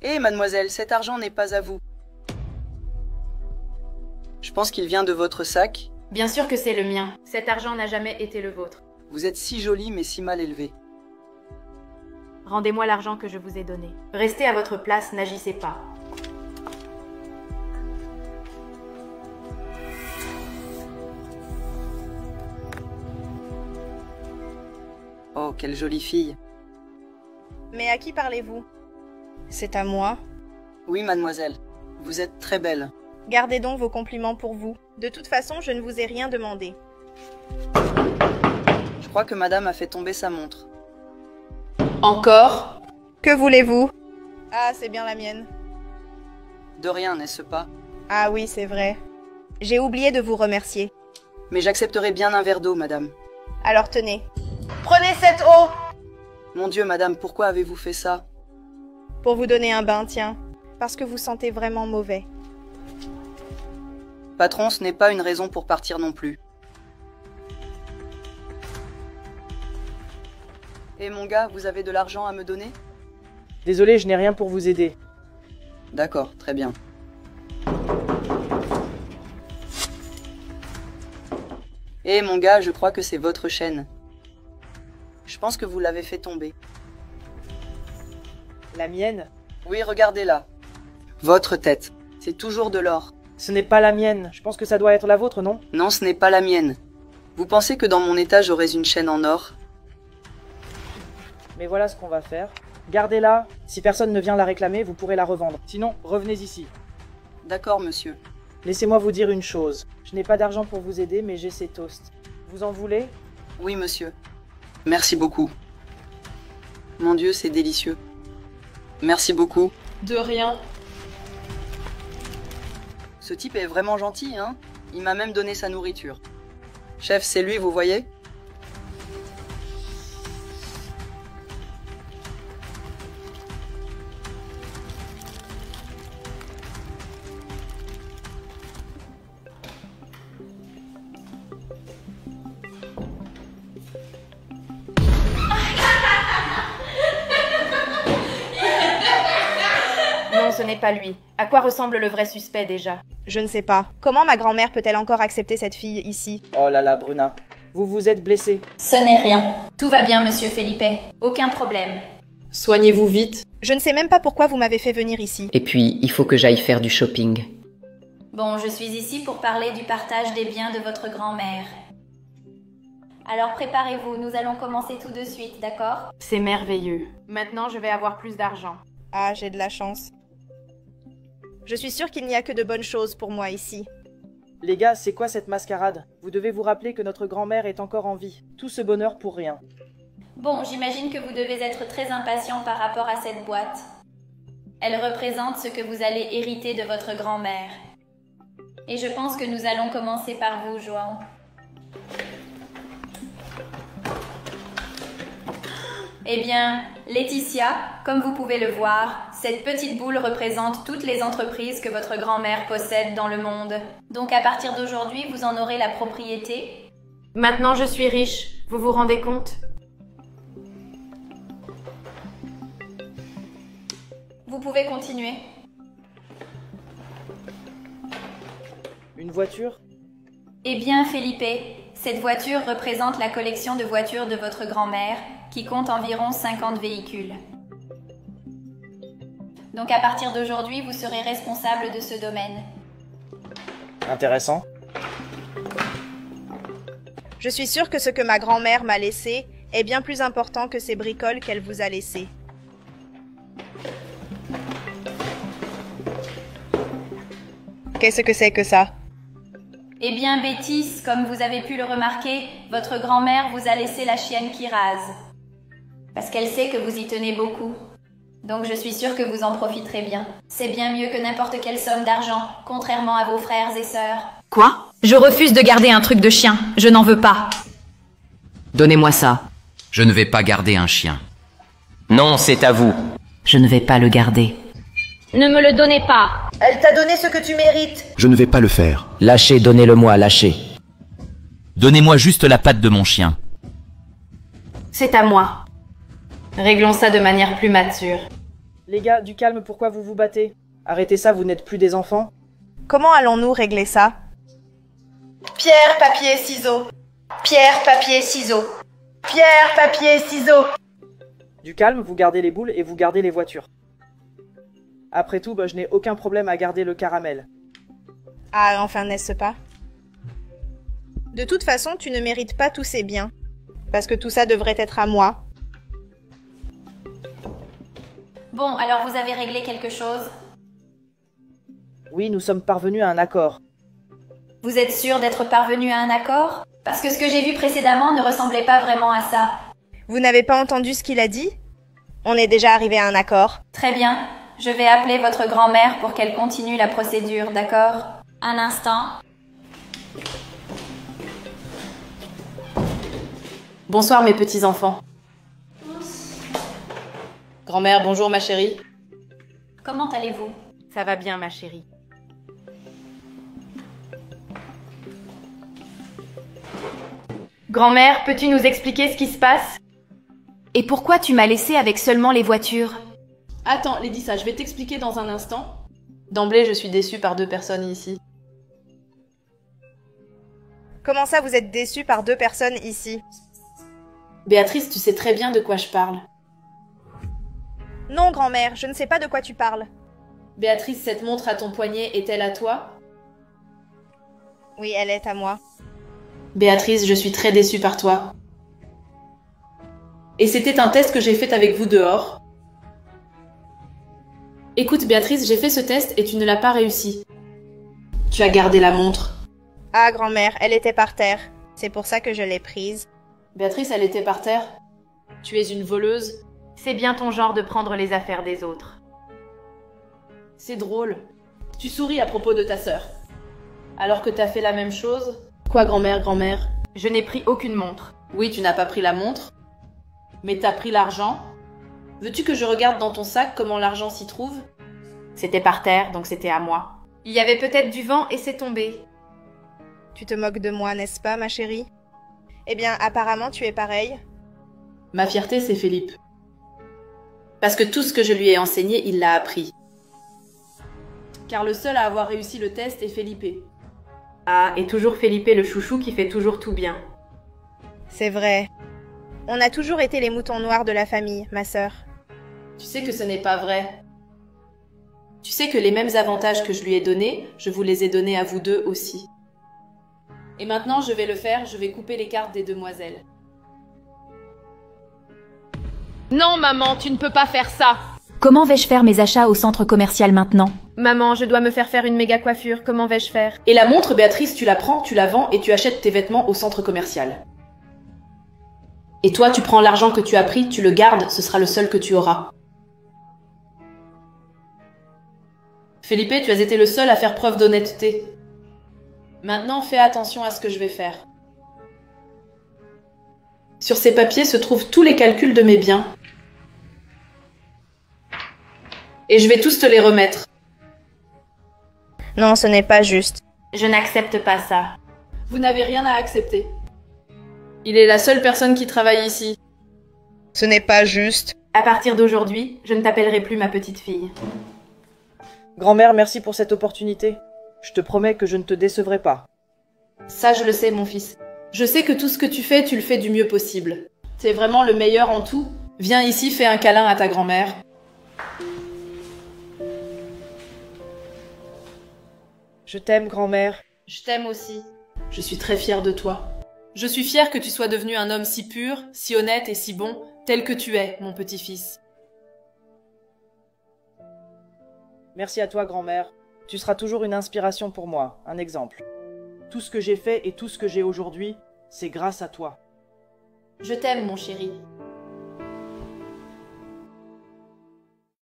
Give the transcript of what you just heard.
Hé, mademoiselle, cet argent n'est pas à vous. Je pense qu'il vient de votre sac. Bien sûr que c'est le mien. Cet argent n'a jamais été le vôtre. Vous êtes si jolie mais si mal élevée. Rendez-moi l'argent que je vous ai donné. Restez à votre place, n'agissez pas. Oh, quelle jolie fille. Mais à qui parlez-vous? C'est à moi. Oui, mademoiselle. Vous êtes très belle. Gardez donc vos compliments pour vous. De toute façon, je ne vous ai rien demandé. Je crois que madame a fait tomber sa montre. Encore? Que voulez-vous? Ah, c'est bien la mienne. De rien, n'est-ce pas? Ah oui, c'est vrai. J'ai oublié de vous remercier. Mais j'accepterai bien un verre d'eau, madame. Alors tenez. Prenez cette eau! Mon Dieu, madame, pourquoi avez-vous fait ça? Pour vous donner un bain, tiens. Parce que vous sentez vraiment mauvais. Patron, ce n'est pas une raison pour partir non plus. Et mon gars, vous avez de l'argent à me donner? Désolé, je n'ai rien pour vous aider. D'accord, très bien. Et mon gars, je crois que c'est votre chaîne. Je pense que vous l'avez fait tomber. La mienne? Oui, regardez-la. Votre tête. C'est toujours de l'or. Ce n'est pas la mienne. Je pense que ça doit être la vôtre, non? Non, ce n'est pas la mienne. Vous pensez que dans mon état, j'aurais une chaîne en or? Mais voilà ce qu'on va faire. Gardez-la. Si personne ne vient la réclamer, vous pourrez la revendre. Sinon, revenez ici. D'accord, monsieur. Laissez-moi vous dire une chose. Je n'ai pas d'argent pour vous aider, mais j'ai ces toasts. Vous en voulez? Oui, monsieur. Merci beaucoup. Mon Dieu, c'est délicieux. Merci beaucoup. De rien. Ce type est vraiment gentil, hein? Il m'a même donné sa nourriture. Chef, c'est lui, vous voyez? Non, ce n'est pas lui. À quoi ressemble le vrai suspect déjà? Je ne sais pas. Comment ma grand-mère peut-elle encore accepter cette fille ici? Oh là là, Bruna. Vous vous êtes blessée. Ce n'est rien. Tout va bien, monsieur Felipe. Aucun problème. Soignez-vous vite. Je ne sais même pas pourquoi vous m'avez fait venir ici. Et puis, il faut que j'aille faire du shopping. Bon, je suis ici pour parler du partage des biens de votre grand-mère. Alors préparez-vous, nous allons commencer tout de suite, d'accord? C'est merveilleux. Maintenant, je vais avoir plus d'argent. Ah, j'ai de la chance. Je suis sûre qu'il n'y a que de bonnes choses pour moi ici. Les gars, c'est quoi cette mascarade? Vous devez vous rappeler que notre grand-mère est encore en vie. Tout ce bonheur pour rien. Bon, j'imagine que vous devez être très impatient par rapport à cette boîte. Elle représente ce que vous allez hériter de votre grand-mère. Et je pense que nous allons commencer par vous, João. Eh bien, Laetitia, comme vous pouvez le voir, cette petite boule représente toutes les entreprises que votre grand-mère possède dans le monde. Donc à partir d'aujourd'hui, vous en aurez la propriété. Maintenant, je suis riche. Vous vous rendez compte? Vous pouvez continuer. Une voiture? Eh bien, Felipe, cette voiture représente la collection de voitures de votre grand-mère, qui compte environ 50 véhicules. Donc à partir d'aujourd'hui, vous serez responsable de ce domaine. Intéressant. Je suis sûre que ce que ma grand-mère m'a laissé est bien plus important que ces bricoles qu'elle vous a laissées. Qu'est-ce que c'est que ça? Eh bien, Bétis, comme vous avez pu le remarquer, votre grand-mère vous a laissé la chienne qui rase. Parce qu'elle sait que vous y tenez beaucoup. Donc je suis sûre que vous en profiterez bien. C'est bien mieux que n'importe quelle somme d'argent, contrairement à vos frères et sœurs. Quoi? Je refuse de garder un truc de chien. Je n'en veux pas. Donnez-moi ça. Je ne vais pas garder un chien. Non, c'est à vous. Je ne vais pas le garder. Ne me le donnez pas. Elle t'a donné ce que tu mérites. Je ne vais pas le faire. Lâchez, donnez-le-moi, lâchez. Donnez-moi juste la patte de mon chien. C'est à moi. Réglons ça de manière plus mature. Les gars, du calme, pourquoi vous vous battez? Arrêtez ça, vous n'êtes plus des enfants? Comment allons-nous régler ça? Pierre, papier, ciseaux. Pierre, papier, ciseaux. Pierre, papier, ciseaux. Du calme, vous gardez les boules et vous gardez les voitures. Après tout, je n'ai aucun problème à garder le caramel. Ah, enfin, n'est-ce pas? De toute façon, tu ne mérites pas tous ces biens. Parce que tout ça devrait être à moi. Bon, alors vous avez réglé quelque chose? Oui, nous sommes parvenus à un accord. Vous êtes sûr d'être parvenu à un accord? Parce que ce que j'ai vu précédemment ne ressemblait pas vraiment à ça. Vous n'avez pas entendu ce qu'il a dit? On est déjà arrivé à un accord. Très bien. Je vais appeler votre grand-mère pour qu'elle continue la procédure, d'accord? Un instant. Bonsoir mes petits-enfants. Grand-mère, bonjour ma chérie. Comment allez-vous? Ça va bien, ma chérie. Grand-mère, peux-tu nous expliquer ce qui se passe? Et pourquoi tu m'as laissé avec seulement les voitures? Attends, Laetitia, je vais t'expliquer dans un instant. D'emblée, je suis déçue par 2 personnes ici. Comment ça, vous êtes déçus par 2 personnes ici? Béatrice, tu sais très bien de quoi je parle. Non, grand-mère, je ne sais pas de quoi tu parles. Béatrice, cette montre à ton poignet est-elle à toi? Oui, elle est à moi. Béatrice, je suis très déçue par toi. Et c'était un test que j'ai fait avec vous dehors. Écoute, Béatrice, j'ai fait ce test et tu ne l'as pas réussi. Tu as gardé la montre. Ah, grand-mère, elle était par terre. C'est pour ça que je l'ai prise. Béatrice, elle était par terre. Tu es une voleuse. C'est bien ton genre de prendre les affaires des autres. C'est drôle. Tu souris à propos de ta sœur. Alors que t'as fait la même chose. Quoi, grand-mère, grand-mère? Je n'ai pris aucune montre. Oui, tu n'as pas pris la montre. Mais t'as pris l'argent. Veux-tu que je regarde dans ton sac comment l'argent s'y trouve? C'était par terre, donc c'était à moi. Il y avait peut-être du vent et c'est tombé. Tu te moques de moi, n'est-ce pas, ma chérie? Eh bien, apparemment, tu es pareil. Ma fierté, c'est Philippe. Parce que tout ce que je lui ai enseigné, il l'a appris. Car le seul à avoir réussi le test est Felipe. Ah, et toujours Felipe le chouchou qui fait toujours tout bien. C'est vrai. On a toujours été les moutons noirs de la famille, ma sœur. Tu sais que ce n'est pas vrai. Tu sais que les mêmes avantages que je lui ai donnés, je vous les ai donnés à vous deux aussi. Et maintenant, je vais le faire, je vais couper les cartes des demoiselles. Non, maman, tu ne peux pas faire ça. Comment vais-je faire mes achats au centre commercial maintenant? Maman, je dois me faire une méga coiffure, comment vais-je faire? Et la montre, Béatrice, tu la prends, tu la vends et tu achètes tes vêtements au centre commercial. Et toi, tu prends l'argent que tu as pris, tu le gardes, ce sera le seul que tu auras. Felipe, tu as été le seul à faire preuve d'honnêteté. Maintenant, fais attention à ce que je vais faire. Sur ces papiers se trouvent tous les calculs de mes biens. Et je vais tous te les remettre. Non, ce n'est pas juste. Je n'accepte pas ça. Vous n'avez rien à accepter. Il est la seule personne qui travaille ici. Ce n'est pas juste. À partir d'aujourd'hui, je ne t'appellerai plus ma petite fille. Grand-mère, merci pour cette opportunité. Je te promets que je ne te décevrai pas. Ça, je le sais, mon fils. Je sais que tout ce que tu fais, tu le fais du mieux possible. T'es vraiment le meilleur en tout. Viens ici, fais un câlin à ta grand-mère. Je t'aime, grand-mère. Je t'aime aussi. Je suis très fière de toi. Je suis fière que tu sois devenu un homme si pur, si honnête et si bon, tel que tu es, mon petit-fils. Merci à toi, grand-mère. Tu seras toujours une inspiration pour moi, un exemple. Tout ce que j'ai fait et tout ce que j'ai aujourd'hui, c'est grâce à toi. Je t'aime, mon chéri.